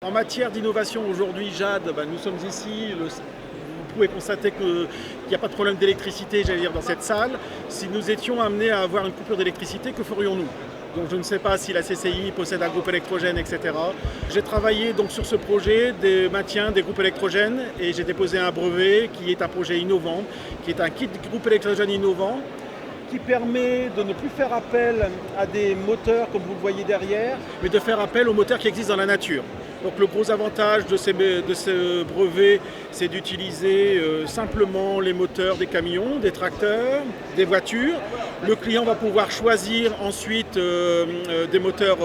En matière d'innovation aujourd'hui, Jade, nous sommes ici. Vous pouvez constater qu'il n'y a pas de problème d'électricité, j'allais dire, dans cette salle. Si nous étions amenés à avoir une coupure d'électricité, que ferions-nous? Donc je ne sais pas si la CCI possède un groupe électrogène, etc. J'ai travaillé donc sur ce projet de maintien des groupes électrogènes et j'ai déposé un brevet qui est un projet innovant, qui est un kit groupe électrogène innovant, qui permet de ne plus faire appel à des moteurs comme vous le voyez derrière, mais de faire appel aux moteurs qui existent dans la nature. Donc le gros avantage de ce brevet, c'est d'utiliser simplement les moteurs des camions, des tracteurs, des voitures. Le client va pouvoir choisir ensuite des moteurs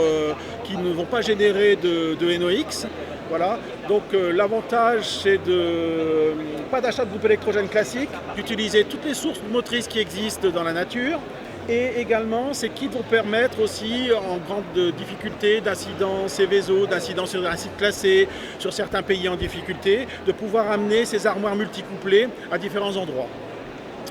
qui ne vont pas générer de NOx. Voilà. Donc l'avantage, c'est de pas d'achat de groupe électrogène classique, d'utiliser toutes les sources motrices qui existent dans la nature. Et également, ces kits vont permettre aussi, en grande difficulté, d'incidents Céveso, d'incidents sur un site classé, sur certains pays en difficulté, de pouvoir amener ces armoires multicouplées à différents endroits.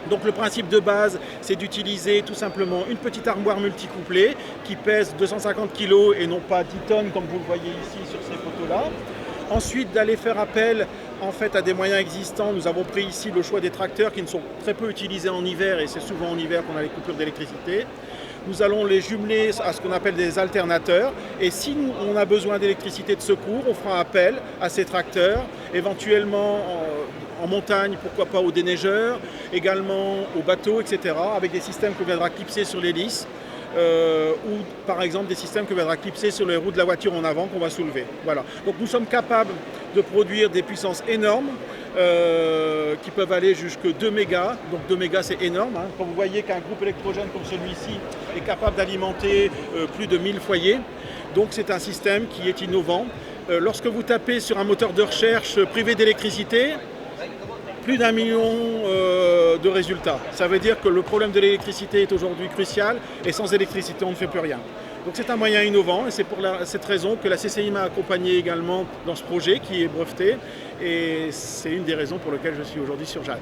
Donc le principe de base, c'est d'utiliser tout simplement une petite armoire multicouplée qui pèse 250 kg et non pas 10 tonnes comme vous le voyez ici sur ces photos-là. Ensuite, d'aller faire appel en fait, à des moyens existants. Nous avons pris ici le choix des tracteurs qui ne sont très peu utilisés en hiver et c'est souvent en hiver qu'on a les coupures d'électricité. Nous allons les jumeler à ce qu'on appelle des alternateurs et si on a besoin d'électricité de secours, on fera appel à ces tracteurs, éventuellement en montagne, pourquoi pas aux déneigeurs, également aux bateaux, etc. avec des systèmes qu'on viendra clipser sur l'hélice. Ou par exemple des systèmes que viendra clipser sur les roues de la voiture en avant qu'on va soulever. Voilà. Donc nous sommes capables de produire des puissances énormes qui peuvent aller jusqu'à 2 mégas. Donc 2 mégas c'est énorme. Quand vous voyez qu'un groupe électrogène comme celui-ci est capable d'alimenter plus de 1000 foyers. Donc c'est un système qui est innovant. Lorsque vous tapez sur un moteur de recherche privé d'électricité, plus d'1 million de résultats. Ça veut dire que le problème de l'électricité est aujourd'hui crucial et sans électricité, on ne fait plus rien. Donc c'est un moyen innovant et c'est pour cette raison que la CCI m'a accompagné également dans ce projet qui est breveté et c'est une des raisons pour lesquelles je suis aujourd'hui sur Jade.